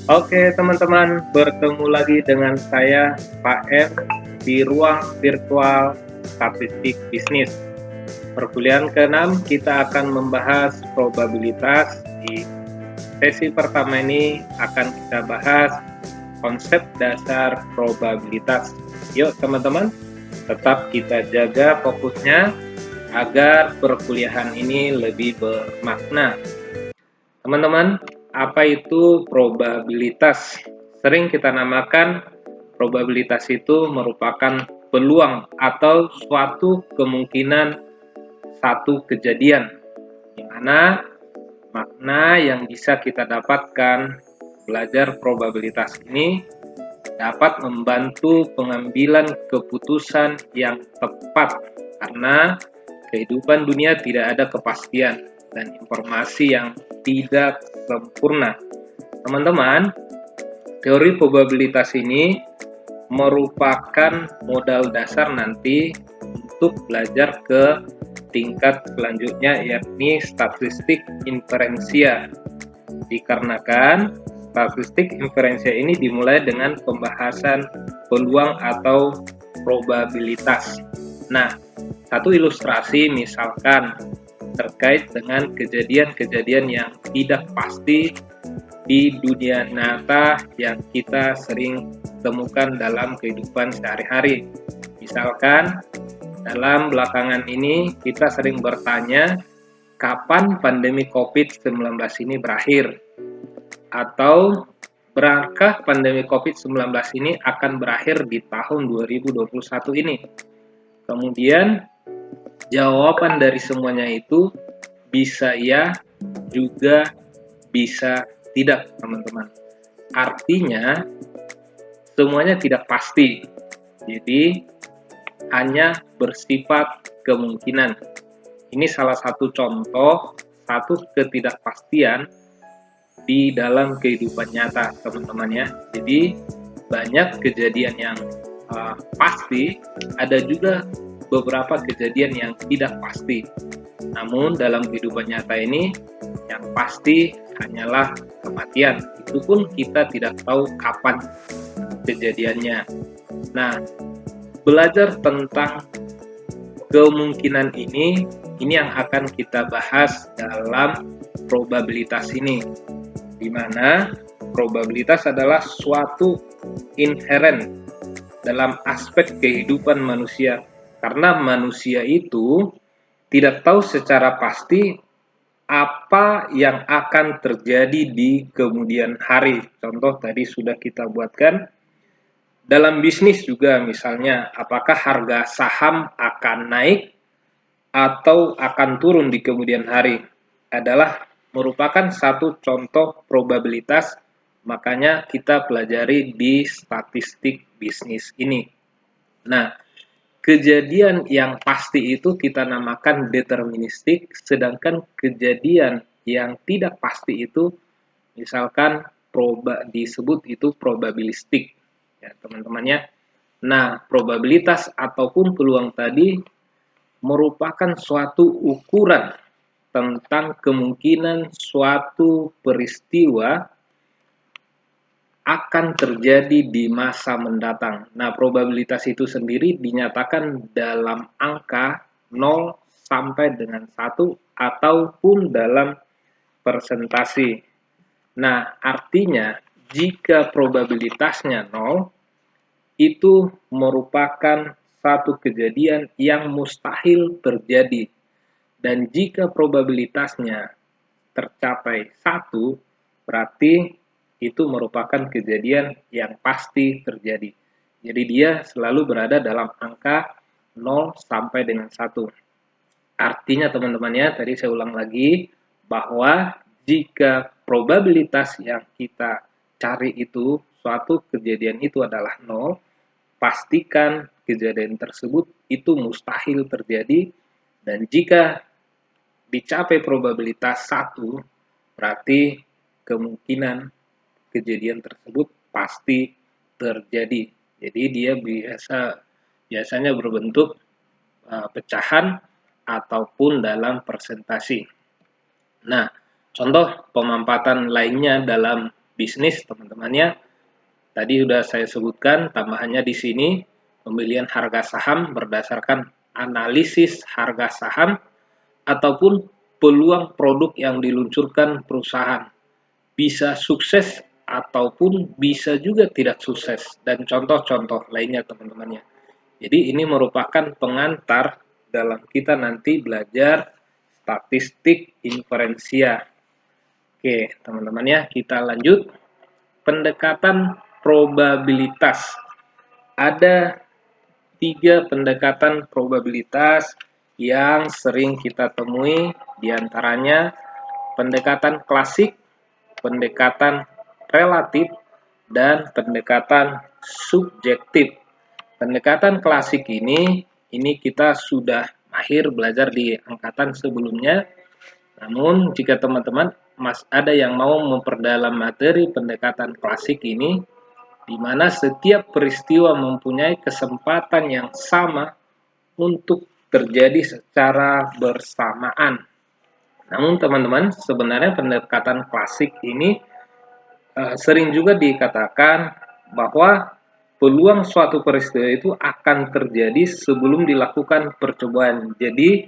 Oke teman-teman, bertemu lagi dengan saya Pak M di ruang virtual statistik bisnis. Perkuliahan ke-6 kita akan membahas probabilitas. Di sesi pertama ini akan kita bahas konsep dasar probabilitas. Yuk teman-teman, tetap kita jaga fokusnya agar perkuliahan ini lebih bermakna. Teman-teman, apa itu probabilitas? Sering kita namakan probabilitas itu merupakan peluang atau suatu kemungkinan satu kejadian, di mana makna yang bisa kita dapatkan belajar probabilitas ini dapat membantu pengambilan keputusan yang tepat, karena kehidupan dunia tidak ada kepastian dan informasi yang tidak sempurna. Teman-teman, teori probabilitas ini merupakan modal dasar nanti untuk belajar ke tingkat selanjutnya, yakni statistik inferensia. Dikarenakan statistik inferensia ini dimulai dengan pembahasan peluang atau probabilitas. Nah, satu ilustrasi misalkan terkait dengan kejadian-kejadian yang tidak pasti di dunia nyata yang kita sering temukan dalam kehidupan sehari-hari. Misalkan dalam belakangan ini kita sering bertanya kapan pandemi COVID-19 ini berakhir, atau berapakah pandemi COVID-19 ini akan berakhir di tahun 2021 ini. Kemudian jawaban dari semuanya itu bisa iya, juga bisa tidak, teman-teman. Artinya semuanya tidak pasti, jadi hanya bersifat kemungkinan. Ini salah satu contoh satu ketidakpastian di dalam kehidupan nyata, teman-teman ya. Jadi banyak kejadian yang pasti, ada juga beberapa kejadian yang tidak pasti. Namun dalam kehidupan nyata ini yang pasti hanyalah kematian. Itu pun kita tidak tahu kapan kejadiannya. Nah, belajar tentang kemungkinan ini yang akan kita bahas dalam probabilitas ini, di mana probabilitas adalah suatu inheren dalam aspek kehidupan manusia, karena manusia itu tidak tahu secara pasti apa yang akan terjadi di kemudian hari. Contoh tadi sudah kita buatkan. Dalam bisnis juga misalnya, apakah harga saham akan naik atau akan turun di kemudian hari, adalah merupakan satu contoh probabilitas, makanya kita pelajari di statistik bisnis ini. Nah, kejadian yang pasti itu kita namakan deterministik, sedangkan kejadian yang tidak pasti itu misalkan disebut itu probabilistik, ya teman-temannya. Nah, probabilitas ataupun peluang tadi merupakan suatu ukuran tentang kemungkinan suatu peristiwa akan terjadi di masa mendatang. Nah, probabilitas itu sendiri dinyatakan dalam angka 0 sampai dengan 1 ataupun dalam persentase. Nah, artinya jika probabilitasnya 0, itu merupakan satu kejadian yang mustahil terjadi. Dan jika probabilitasnya tercapai 1, berarti itu merupakan kejadian yang pasti terjadi. Jadi dia selalu berada dalam angka 0 sampai dengan 1. Artinya teman-temannya, tadi saya ulang lagi, bahwa jika probabilitas yang kita cari itu, suatu kejadian itu adalah 0, pastikan kejadian tersebut itu mustahil terjadi. Dan jika dicapai probabilitas 1, berarti kemungkinan kejadian tersebut pasti terjadi. Jadi dia biasanya berbentuk pecahan ataupun dalam persentase. Nah, contoh pemampatan lainnya dalam bisnis teman-temannya. Tadi sudah saya sebutkan tambahannya di sini, pembelian harga saham berdasarkan analisis harga saham ataupun peluang produk yang diluncurkan perusahaan. Bisa sukses ataupun bisa juga tidak sukses, dan contoh-contoh lainnya teman-temannya. Jadi ini merupakan pengantar dalam kita nanti belajar statistik inferensia. Oke teman-teman ya, kita lanjut. Pendekatan probabilitas. Ada 3 pendekatan probabilitas yang sering kita temui, diantaranya pendekatan klasik, pendekatan relatif, dan pendekatan subjektif. Pendekatan klasik ini kita sudah mahir belajar di angkatan sebelumnya. Namun jika teman-teman ada yang mau memperdalam materi pendekatan klasik ini, di mana setiap peristiwa mempunyai kesempatan yang sama untuk terjadi secara bersamaan. Namun teman-teman, sebenarnya pendekatan klasik ini sering juga dikatakan bahwa peluang suatu peristiwa itu akan terjadi sebelum dilakukan percobaan. Jadi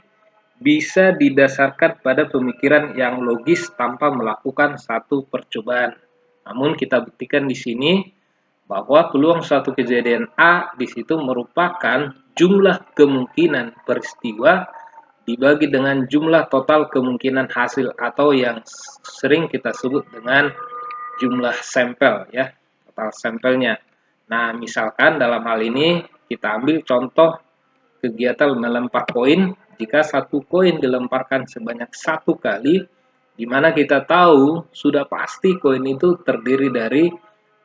bisa didasarkan pada pemikiran yang logis tanpa melakukan satu percobaan. Namun kita buktikan di sini bahwa peluang suatu kejadian A di situ merupakan jumlah kemungkinan peristiwa dibagi dengan jumlah total kemungkinan hasil atau yang sering kita sebut dengan jumlah sampel ya, total sampelnya. Nah, misalkan dalam hal ini kita ambil contoh kegiatan melempar koin. Jika satu koin dilemparkan sebanyak 1 kali, di mana kita tahu sudah pasti koin itu terdiri dari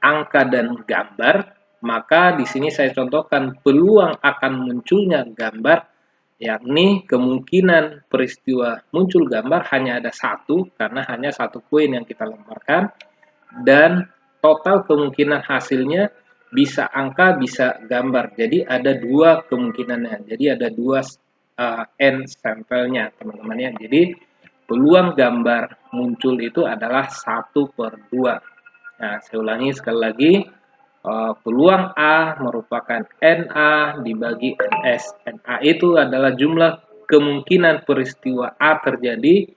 angka dan gambar, maka di sini saya contohkan peluang akan munculnya gambar, yakni kemungkinan peristiwa muncul gambar hanya ada 1 karena hanya 1 koin yang kita lemparkan, dan total kemungkinan hasilnya bisa angka bisa gambar. Jadi ada 2 kemungkinannya. Jadi ada 2 n sampelnya teman-teman ya. Jadi peluang gambar muncul itu adalah 1/2. Nah, saya ulangi sekali lagi, peluang A merupakan NA dibagi NS. NA itu adalah jumlah kemungkinan peristiwa A terjadi,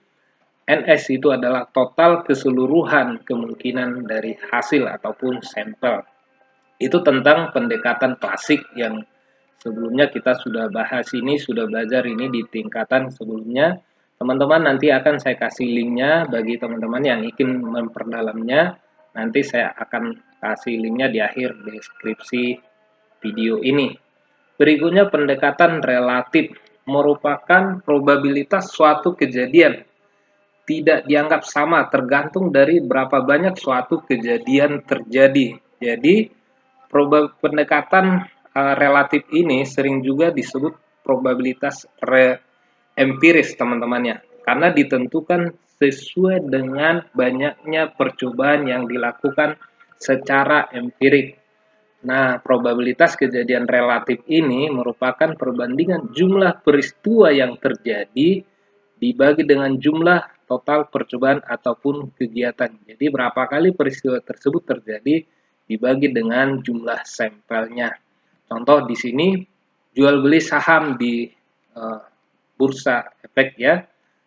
NS itu adalah total keseluruhan kemungkinan dari hasil ataupun sampel. Itu tentang pendekatan klasik yang sebelumnya kita sudah bahas ini, sudah belajar ini di tingkatan sebelumnya. Teman-teman nanti akan saya kasih linknya bagi teman-teman yang ingin memperdalamnya. Nanti saya akan kasih linknya di akhir deskripsi video ini. Berikutnya pendekatan relatif merupakan probabilitas suatu kejadian tidak dianggap sama tergantung dari berapa banyak suatu kejadian terjadi. Jadi pendekatan relatif ini sering juga disebut probabilitas empiris teman-temannya, karena ditentukan sesuai dengan banyaknya percobaan yang dilakukan secara empirik. Nah, probabilitas kejadian relatif ini merupakan perbandingan jumlah peristiwa yang terjadi dibagi dengan jumlah total percobaan ataupun kegiatan. Jadi berapa kali peristiwa tersebut terjadi dibagi dengan jumlah sampelnya. Contoh di sini jual beli saham di bursa efek ya,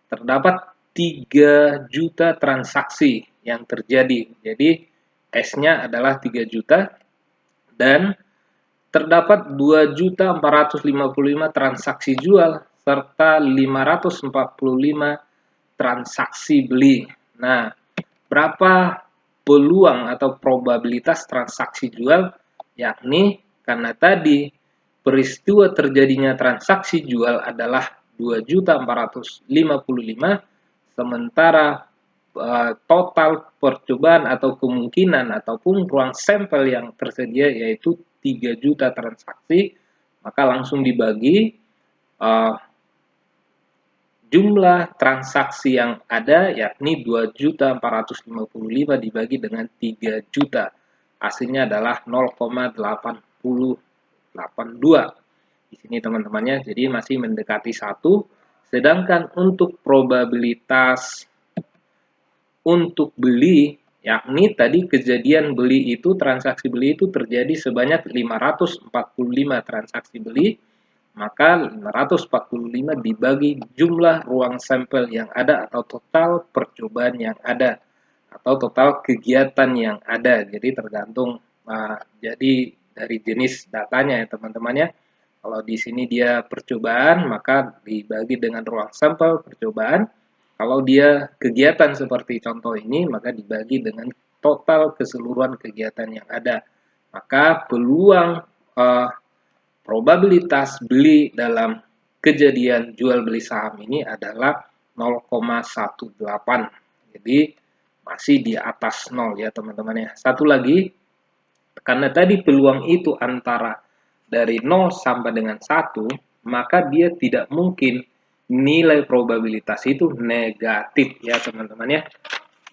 terdapat 3 juta transaksi yang terjadi. Jadi S-nya adalah 3 juta dan terdapat 2.455 transaksi jual serta 545 transaksi beli. Nah, berapa peluang atau probabilitas transaksi jual? Yakni karena tadi peristiwa terjadinya transaksi jual adalah 2.455, sementara total percobaan atau kemungkinan ataupun ruang sampel yang tersedia yaitu 3 juta transaksi, maka langsung dibagi jumlah transaksi yang ada yakni 2.455 dibagi dengan 3 juta. Hasilnya adalah 0,8082. Di sini teman-temannya, jadi masih mendekati 1. Sedangkan untuk probabilitas untuk beli yakni tadi kejadian beli itu, transaksi beli itu terjadi sebanyak 545 transaksi beli, maka 545 dibagi jumlah ruang sampel yang ada atau total percobaan yang ada atau total kegiatan yang ada. Jadi tergantung jadi dari jenis datanya ya teman-teman ya. Kalau di sini dia percobaan, maka dibagi dengan ruang sampel percobaan. Kalau dia kegiatan seperti contoh ini, maka dibagi dengan total keseluruhan kegiatan yang ada. Maka peluang probabilitas beli dalam kejadian jual beli saham ini adalah 0,18. Jadi masih di atas 0 ya teman-teman ya. Satu lagi, karena tadi peluang itu antara dari 0 sampai dengan 1, maka dia tidak mungkin nilai probabilitas itu negatif ya teman-teman ya.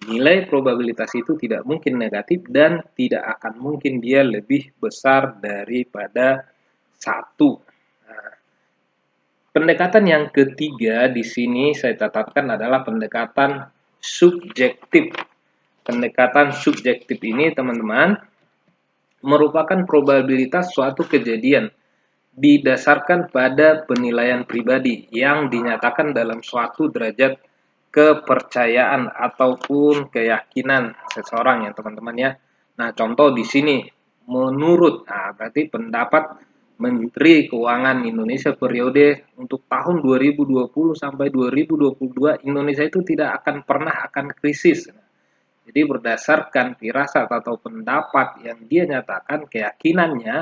Nilai probabilitas itu tidak mungkin negatif dan tidak akan mungkin dia lebih besar daripada 1. Nah, pendekatan yang ketiga di sini saya tetapkan adalah pendekatan subjektif. Pendekatan subjektif ini teman-teman merupakan probabilitas suatu kejadian didasarkan pada penilaian pribadi yang dinyatakan dalam suatu derajat kepercayaan ataupun keyakinan seseorang ya teman-teman ya. Nah, contoh di sini menurut berarti pendapat Menteri Keuangan Indonesia periode untuk tahun 2020 sampai 2022 Indonesia itu tidak akan pernah akan krisis. Jadi berdasarkan firasat atau pendapat yang dia nyatakan, keyakinannya,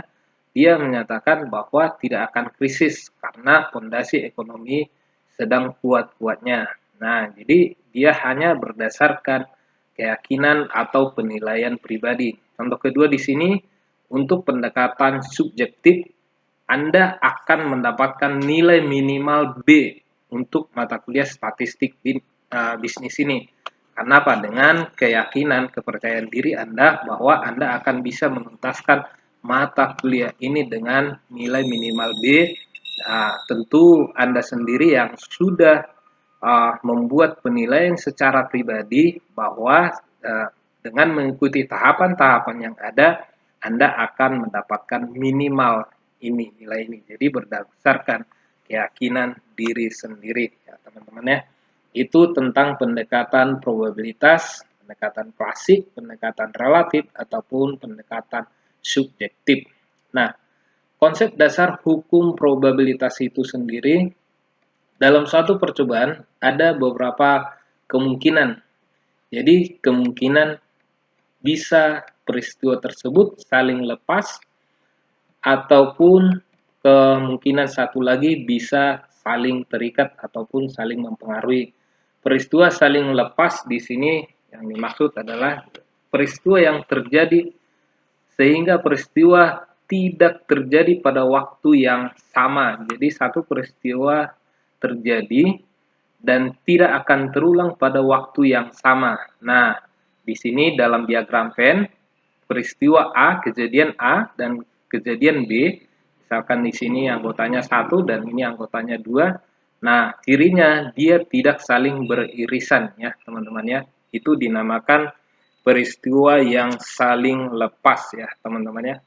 dia menyatakan bahwa tidak akan krisis karena fondasi ekonomi sedang kuat-kuatnya. Nah, jadi dia hanya berdasarkan keyakinan atau penilaian pribadi. Contoh kedua di sini, untuk pendekatan subjektif, Anda akan mendapatkan nilai minimal B untuk mata kuliah statistik bisnis ini. Kenapa? Dengan keyakinan, kepercayaan diri Anda bahwa Anda akan bisa menuntaskan mata kuliah ini dengan nilai minimal B. Nah, tentu Anda sendiri yang sudah membuat penilaian secara pribadi bahwa dengan mengikuti tahapan-tahapan yang ada, Anda akan mendapatkan minimal ini, nilai ini. Jadi berdasarkan keyakinan diri sendiri, ya teman-teman ya. Itu tentang pendekatan probabilitas, pendekatan klasik, pendekatan relatif, ataupun pendekatan subjektif. Nah, konsep dasar hukum probabilitas itu sendiri, dalam suatu percobaan ada beberapa kemungkinan. Jadi, kemungkinan bisa peristiwa tersebut saling lepas, ataupun kemungkinan satu lagi bisa saling terikat ataupun saling mempengaruhi. Peristiwa saling lepas di sini yang dimaksud adalah peristiwa yang terjadi sehingga peristiwa tidak terjadi pada waktu yang sama. Jadi satu peristiwa terjadi dan tidak akan terulang pada waktu yang sama. Nah, di sini dalam diagram Venn, peristiwa A, kejadian A dan kejadian B, misalkan di sini anggotanya 1 dan ini anggotanya 2. Nah, cirinya dia tidak saling beririsan ya, teman-teman ya. Itu dinamakan peristiwa yang saling lepas ya, teman-teman ya.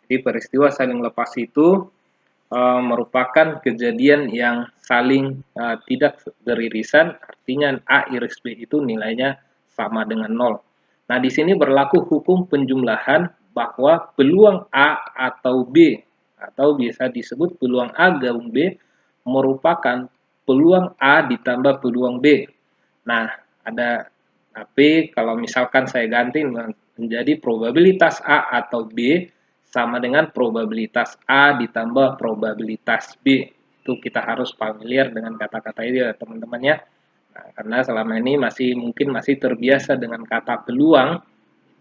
Jadi peristiwa saling lepas itu merupakan kejadian yang saling tidak beririsan, artinya A iris B itu nilainya sama dengan 0. Nah, di sini berlaku hukum penjumlahan bahwa peluang A atau B, atau bisa disebut peluang A gabung B, merupakan peluang A ditambah peluang B. Nah, ada tapi kalau misalkan saya ganti menjadi probabilitas A atau B sama dengan probabilitas A ditambah probabilitas B. Itu kita harus familiar dengan kata-kata ini ya teman-teman ya. Nah, karena selama ini mungkin masih terbiasa dengan kata peluang,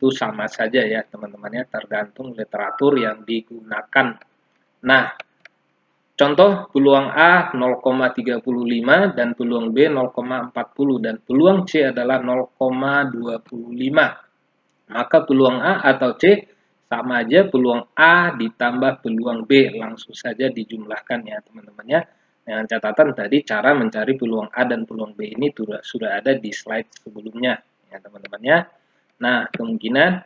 itu sama saja ya teman-teman ya, tergantung literatur yang digunakan. Nah, contoh peluang A 0,35 dan peluang B 0,40 dan peluang C adalah 0,25. Maka peluang A atau C sama aja peluang A ditambah peluang B, langsung saja dijumlahkan ya teman-teman ya. Dengan catatan tadi cara mencari peluang A dan peluang B ini sudah ada di slide sebelumnya ya teman-teman ya. Nah, kemudian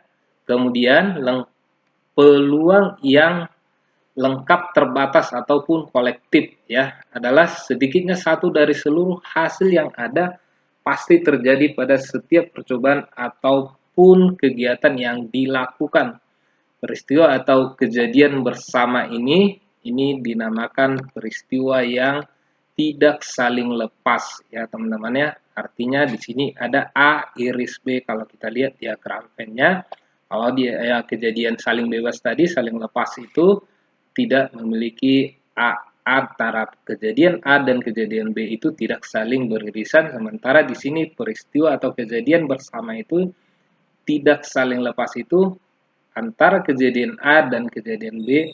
peluang yang lengkap, terbatas ataupun kolektif ya adalah sedikitnya satu dari seluruh hasil yang ada pasti terjadi pada setiap percobaan ataupun kegiatan yang dilakukan. Peristiwa atau kejadian bersama ini dinamakan peristiwa yang tidak saling lepas ya teman-teman ya. Artinya di sini ada A iris B kalau kita lihat diagram Venn-nya. Kalau dia ya, kejadian saling bebas tadi, saling lepas itu tidak memiliki antara kejadian A dan kejadian B itu tidak saling beririsan, sementara di sini peristiwa atau kejadian bersama itu tidak saling lepas itu antara kejadian A dan kejadian B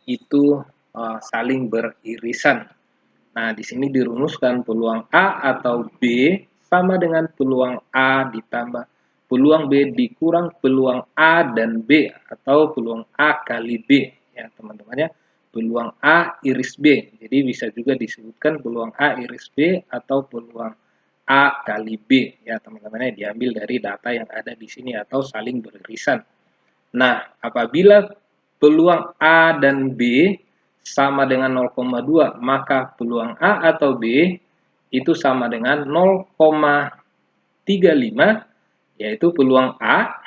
itu saling beririsan. Nah, di sini dirumuskan peluang A atau B sama dengan peluang A ditambah peluang B dikurang peluang A dan B atau peluang A kali B ya teman-teman ya. Peluang A iris B. Jadi bisa juga disebutkan peluang A iris B atau peluang A kali B ya teman-teman ya, diambil dari data yang ada di sini atau saling beririsan. Nah, apabila peluang A dan B sama dengan 0,2, maka peluang A atau B itu sama dengan 0,35, yaitu peluang A.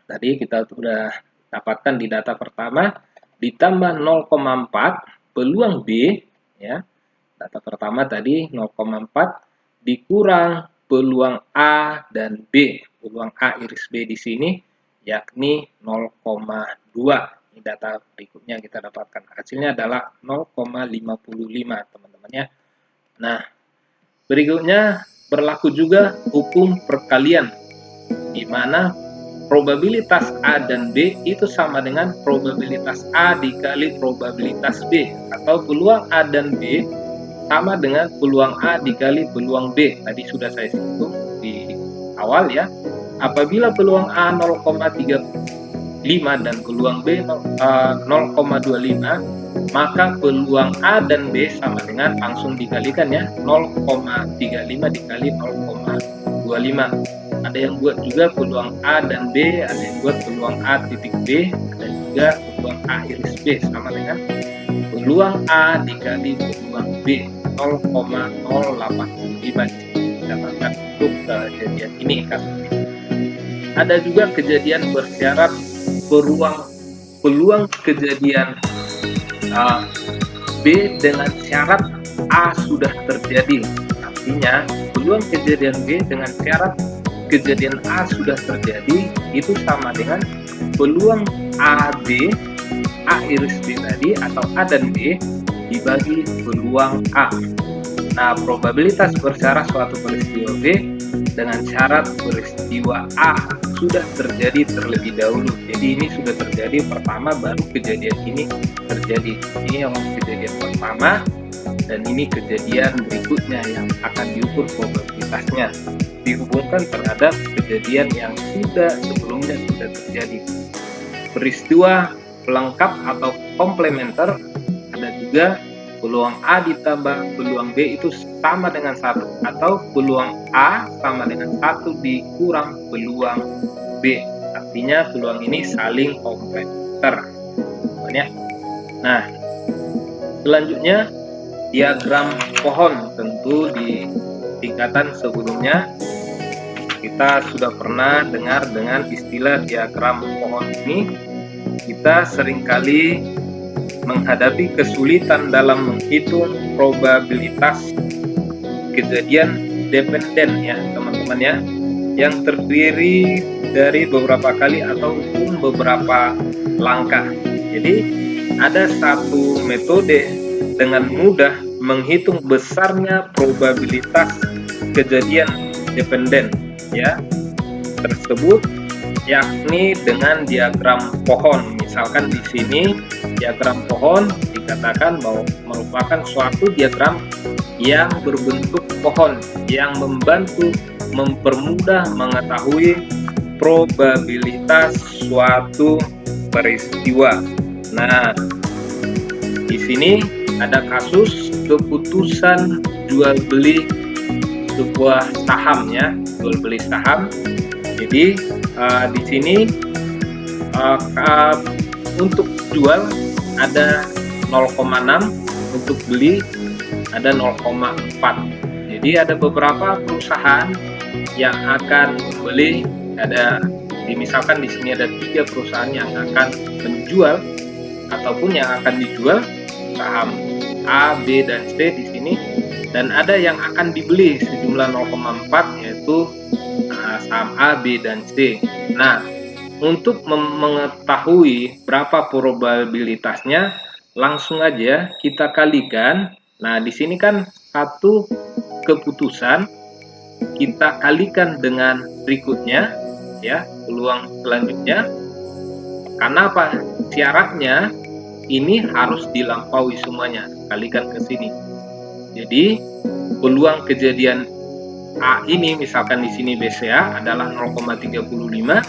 Tadi kita sudah dapatkan di data pertama, ditambah 0,4 peluang B, ya. Data pertama tadi 0,4 dikurang peluang A dan B. Peluang A iris B di sini yakni 0,2. Ini data berikutnya kita dapatkan. Hasilnya adalah 0,55 teman-teman ya. Nah, berikutnya berlaku juga hukum perkalian, di mana probabilitas A dan B itu sama dengan probabilitas A dikali probabilitas B, atau peluang A dan B sama dengan peluang A dikali peluang B. Tadi sudah saya singgung di awal ya. Apabila peluang A 0,35 dan peluang B 0,25, maka peluang A dan B sama dengan, langsung dikalikan ya, 0,35 dikali 0,25. Ada yang buat juga peluang A dan B, ada yang buat peluang A titik B, ada juga peluang A iris B sama dengan peluang A dikali peluang B 0,085 didapatkan untuk kejadian ini kasus ini. Ada juga kejadian bersyarat peluang kejadian B dengan syarat A sudah terjadi. Artinya peluang kejadian B dengan syarat kejadian A sudah terjadi itu sama dengan peluang AB, A iris B tadi atau A dan B dibagi peluang A. Nah, probabilitas bersyarat suatu peristiwa B dengan syarat peristiwa A sudah terjadi terlebih dahulu. Jadi ini sudah terjadi pertama, baru kejadian ini terjadi. Ini yang kejadian pertama dan ini kejadian berikutnya yang akan diukur probabilitasnya, dihubungkan terhadap kejadian yang sebelumnya sudah terjadi. Peristiwa pelengkap atau komplementer ada juga peluang A ditambah peluang B itu sama dengan 1, atau peluang A sama dengan 1 dikurang peluang B. Artinya peluang ini saling komplementer. Nah, selanjutnya diagram pohon. Tentu di tingkatan sebelumnya kita sudah pernah dengar dengan istilah diagram pohon ini. Kita seringkali menghadapi kesulitan dalam menghitung probabilitas kejadian dependen ya teman-teman ya, yang terdiri dari beberapa kali ataupun beberapa langkah. Jadi ada satu metode dengan mudah menghitung besarnya probabilitas kejadian dependen ya tersebut, yakni dengan diagram pohon. Misalkan di sini diagram pohon dikatakan merupakan suatu diagram yang berbentuk pohon yang mempermudah mengetahui probabilitas suatu peristiwa. Nah, di sini ada kasus keputusan jual beli sebuah saham ya, jual beli saham. Jadi Di sini untuk jual ada 0,6, untuk beli ada 0,4. Jadi ada beberapa perusahaan yang akan membeli, misalkan di sini ada 3 perusahaan yang akan menjual ataupun yang akan dijual saham A, B, dan C di sini, dan ada yang akan dibeli sejumlah 0,4 yaitu saham A, B, dan C. Nah, untuk mengetahui berapa probabilitasnya, langsung aja kita kalikan. Nah, di sini kan satu keputusan kita kalikan dengan berikutnya, ya, peluang selanjutnya. Karena apa? Syaratnya ini harus dilampaui semuanya, kalikan ke sini. Jadi peluang kejadian A ini, misalkan di sini BCA adalah 0,35,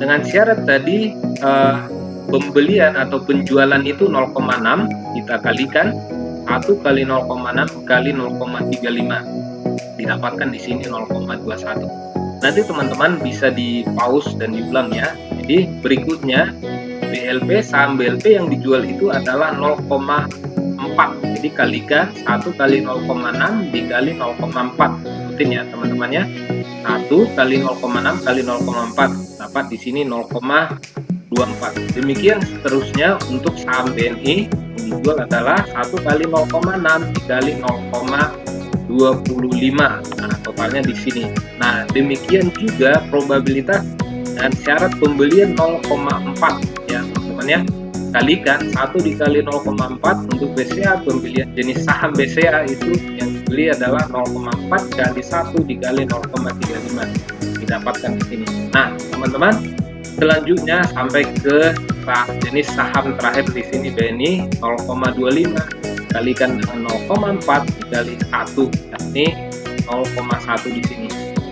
dengan syarat tadi pembelian atau penjualan itu 0,6, kita kalikan 1 kali 0,6 kali 0,35, didapatkan di sini 0,21. Nanti teman-teman bisa di pause dan diulang ya. Jadi berikutnya BLP, saham BLP yang dijual itu adalah 0,4. Jadi kalikan 1 kali 0,6 dikali 0,4. Ikutin ya teman-teman ya. 1 kali 0,6 kali 0,4, dapat di sini 0,24. Demikian seterusnya untuk saham BNI yang dijual adalah 1 kali 0,6 dikali 0,25. Nah, totalnya di sini. Nah, demikian juga probabilitas dan syarat pembelian 0,4 ya teman-teman ya. Kalikan 1 dikali 0,4 untuk BCA, pembelian jenis saham BCA itu yang dibeli adalah 0,4 kali 1 dikali 0,35, didapatkan di sini. Nah, teman-teman, selanjutnya sampai ke jenis saham terakhir di sini BNI 0,25, kalikan dengan 0,4 dikali 1, yakni 0,1 di sini.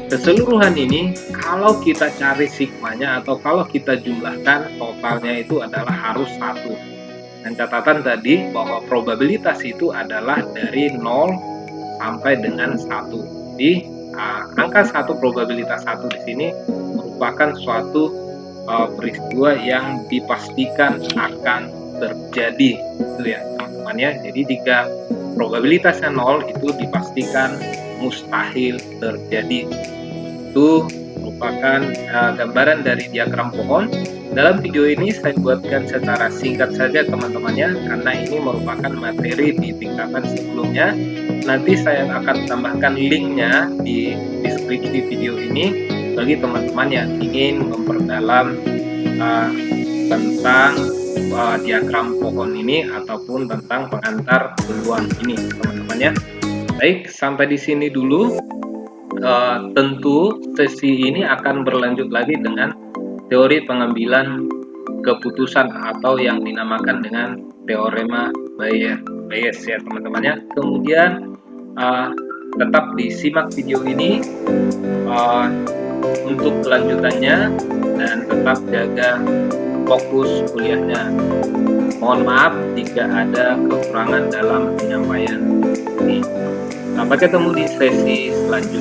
Keseluruhan ini kalau kita cari sigmanya atau kalau kita jumlahkan, totalnya itu adalah harus 1. Dan catatan tadi bahwa probabilitas itu adalah dari 0 sampai dengan 1. Jadi angka 1, probabilitas 1 di sini merupakan suatu peristiwa yang dipastikan akan terjadi, gitu ya teman-teman ya. Jadi jika probabilitasnya 0 itu dipastikan mustahil terjadi. Itu merupakan gambaran dari diagram pohon. Dalam video ini saya buatkan secara singkat saja teman-temannya, karena ini merupakan materi di tingkatan sebelumnya. Nanti saya akan tambahkan linknya di deskripsi video ini bagi teman-teman yang ingin memperdalam tentang diagram pohon ini ataupun tentang pengantar peluang ini teman-teman ya. Baik, sampai di sini dulu. Tentu sesi ini akan berlanjut lagi dengan teori pengambilan keputusan atau yang dinamakan dengan teorema Bayes ya teman-teman ya. Kemudian tetap disimak video ini untuk kelanjutannya dan tetap jaga fokus kuliahnya. Mohon maaf jika ada kekurangan dalam penyampaian ini. Sampai ketemu di sesi selanjutnya.